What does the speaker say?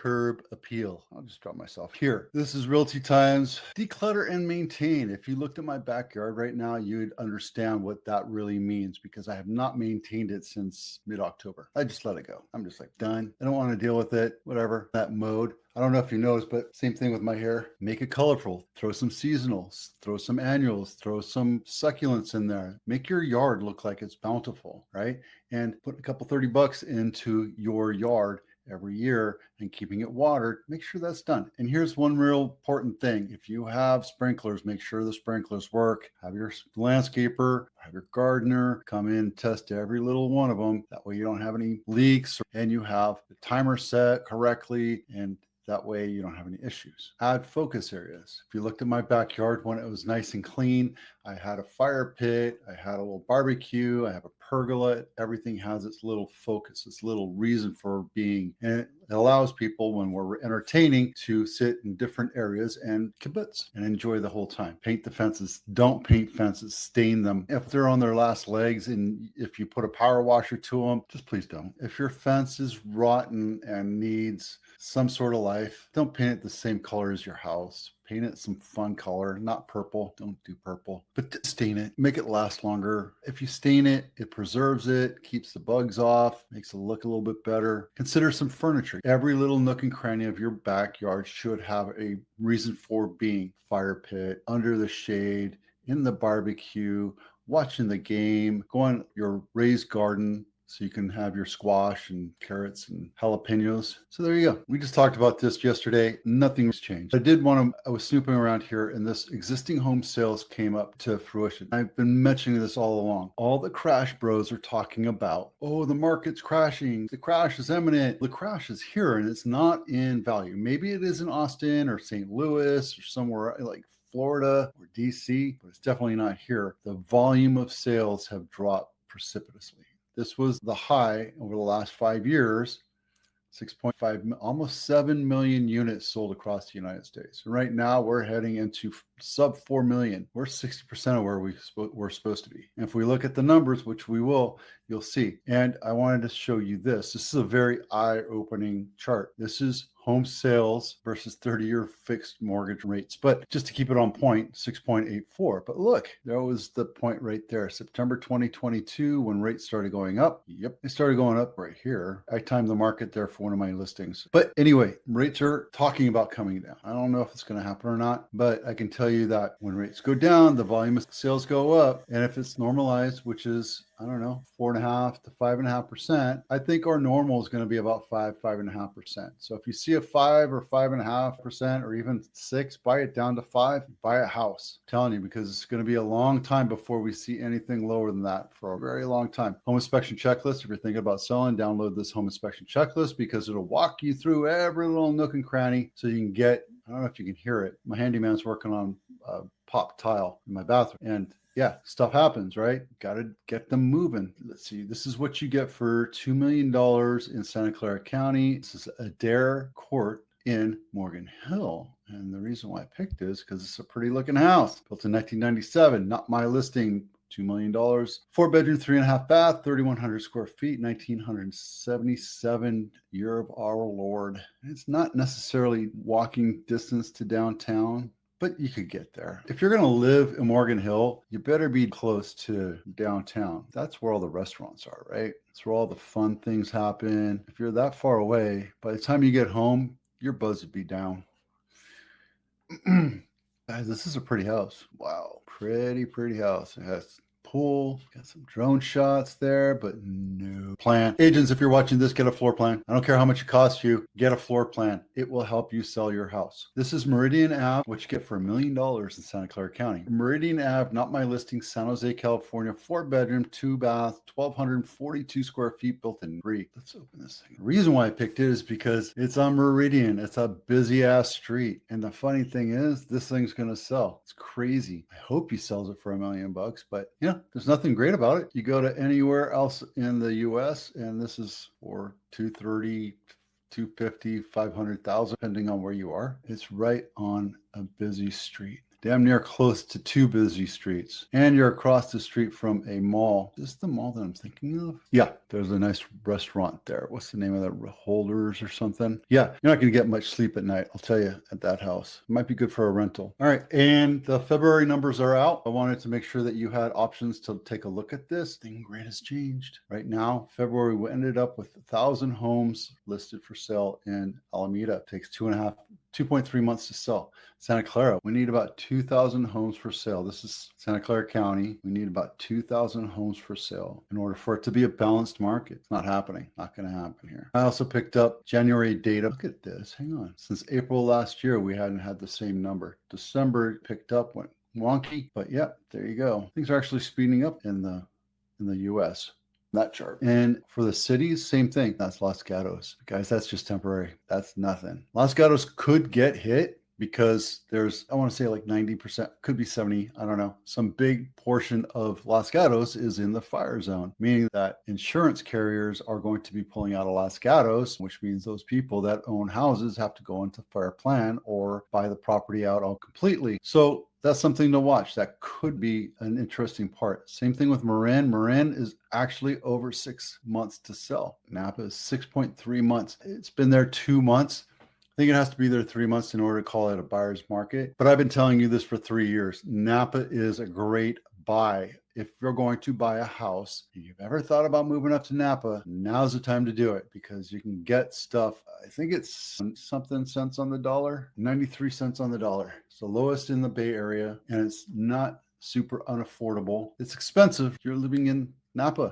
curb appeal. I'll just drop myself here. This is Realty Times. Declutter and maintain. If you looked at my backyard right now, you'd understand what that really means because I have not maintained it since mid-October. I just let it go. I'm just like done. I don't want to deal with it, whatever, that mode. I don't know if you noticed, but same thing with my hair. Make it colorful. Throw some seasonals, throw some annuals, throw some succulents in there. Make your yard look like it's bountiful, right? And put a couple $30 into your yard every year and keeping it watered. Make sure that's done. And here's one real important thing. If you have sprinklers, make sure the sprinklers work. Have your landscaper, have your gardener come in, test every little one of them. That way you don't have any leaks and you have the timer set correctly, and that way you don't have any issues. Add focus areas. If you looked at my backyard when it was nice and clean, I had a fire pit, I had a little barbecue, I have a pergola. Everything has its little focus, its little reason for being. And it allows people, when we're entertaining, to sit in different areas and kibitz and enjoy the whole time. Paint the fences. Don't paint fences. Stain them. If they're on their last legs and if you put a power washer to them, just please don't. If your fence is rotten and needs some sort of life, don't paint it the same color as your house. Paint it some fun color, not purple. Don't do purple, but stain it. Make it last longer. If you stain it, it preserves it, keeps the bugs off, makes it look a little bit better. Consider some furniture. Every little nook and cranny of your backyard should have a reason for being. Fire pit, under the shade, in the barbecue, watching the game, go on your raised garden, so you can have your squash and carrots and jalapenos. So there you go. We just talked about this yesterday. Nothing's changed. I was snooping around here and this existing home sales came up to fruition. I've been mentioning this all along. All the crash bros are talking about, oh, the market's crashing. The crash is imminent. The crash is here and it's not in value. Maybe it is in Austin or St. Louis or somewhere like Florida or DC, but it's definitely not here. The volume of sales have dropped precipitously. This was the high over the last 5 years, 6.5, almost 7 million units sold across the United States. And right now we're heading into sub 4 million. We're 60% of where we're supposed to be. And if we look at the numbers, which we will, you'll see. And I wanted to show you this. This is a very eye-opening chart. This is home sales versus 30-year fixed mortgage rates. But just to keep it on point, 6.84. But look, there was the point right there. September 2022, when rates started going up. Yep, they started going up right here. I timed the market there for one of my listings. But anyway, rates are talking about coming down. I don't know if it's going to happen or not, but I can tell you that when rates go down, the volume of sales go up. And if it's normalized, which is, I don't know, 4.5% to 5.5%, I think our normal is going to be about 5.5%. So if you see a 5 or 5.5% or even 6, buy it down to 5, buy a house. I'm telling you, because it's going to be a long time before we see anything lower than that for a very long time. Home inspection checklist. If you're thinking about selling, download this home inspection checklist because it'll walk you through every little nook and cranny so you can get, I don't know if you can hear it. My handyman's working on pop tile in my bathroom, and yeah, stuff happens, right? Got to get them moving. Let's see. This is what you get for $2 million in Santa Clara County. This is Adair Court in Morgan Hill. And the reason why I picked it is because it's a pretty looking house. Built in 1997. Not my listing. $2 million. 4-bedroom, 3.5 bath, 3,100 square feet, 1977 year of our Lord. It's not necessarily walking distance to downtown, but you could get there. If you're going to live in Morgan Hill, you better be close to downtown. That's where all the restaurants are, right? That's where all the fun things happen. If you're that far away, by the time you get home, your buzz would be down. Guys, this is a pretty house. Wow. Pretty house. It has pool, got some drone shots there, but no plan. Agents, if you're watching this, get a floor plan. I don't care how much it costs you, get a floor plan. It will help you sell your house. This is Meridian Ave, which you get for $1 million in Santa Clara County. Meridian Ave, not my listing, San Jose, California, 4-bedroom, 2-bath, 1,242 square feet, built in Greek. Let's open this thing. The reason why I picked it is because it's on Meridian. It's a busy ass street. And the funny thing is, this thing's going to sell. It's crazy. I hope he sells it for $1 million, but yeah, there's nothing great about it. You go to anywhere else in the US and this is for 230, 250, 500,000, depending on where you are. It's right on a busy street. damn near close to 2 busy streets. And you're across the street from a mall. Is this the mall that I'm thinking of? Yeah, there's a nice restaurant there. What's the name of that? Holders or something? Yeah, you're not going to get much sleep at night, I'll tell you, at that house. It might be good for a rental. All right, and the February numbers are out. I wanted to make sure that you had options to take a look at this. Thing great has changed. Right now, February, we ended up with 1,000 homes listed for sale in Alameda. It takes 2.3 months to sell. Santa Clara, we need about 2,000 homes for sale. This is Santa Clara County. We need about 2,000 homes for sale in order for it to be a balanced market. It's not happening. Not going to happen here. I also picked up January data. Look at this. Hang on. Since April last year, we hadn't had the same number. December picked up, went wonky, but yeah, there you go. Things are actually speeding up in the US. That chart. And for the cities, same thing. That's Los Gatos. Guys, that's just temporary. That's nothing. Los Gatos could get hit because there's, I want to say like 90%, could be 70, I don't know. Some big portion of Los Gatos is in the fire zone, meaning that insurance carriers are going to be pulling out of Los Gatos, which means those people that own houses have to go into fire plan or buy the property out all completely. So that's something to watch. That could be an interesting part. Same thing with Marin. Marin is actually over 6 months to sell. Napa is 6.3 months. It's been there 2 months. I think it has to be there 3 months in order to call it a buyer's market. But I've been telling you this for 3 years. Napa is a great buy. If you're going to buy a house, if you've ever thought about moving up to Napa, now's the time to do it because you can get stuff. I think it's something cents on the dollar, 93 cents on the dollar. It's the lowest in the Bay Area, and it's not super unaffordable. It's expensive if you're living in Napa.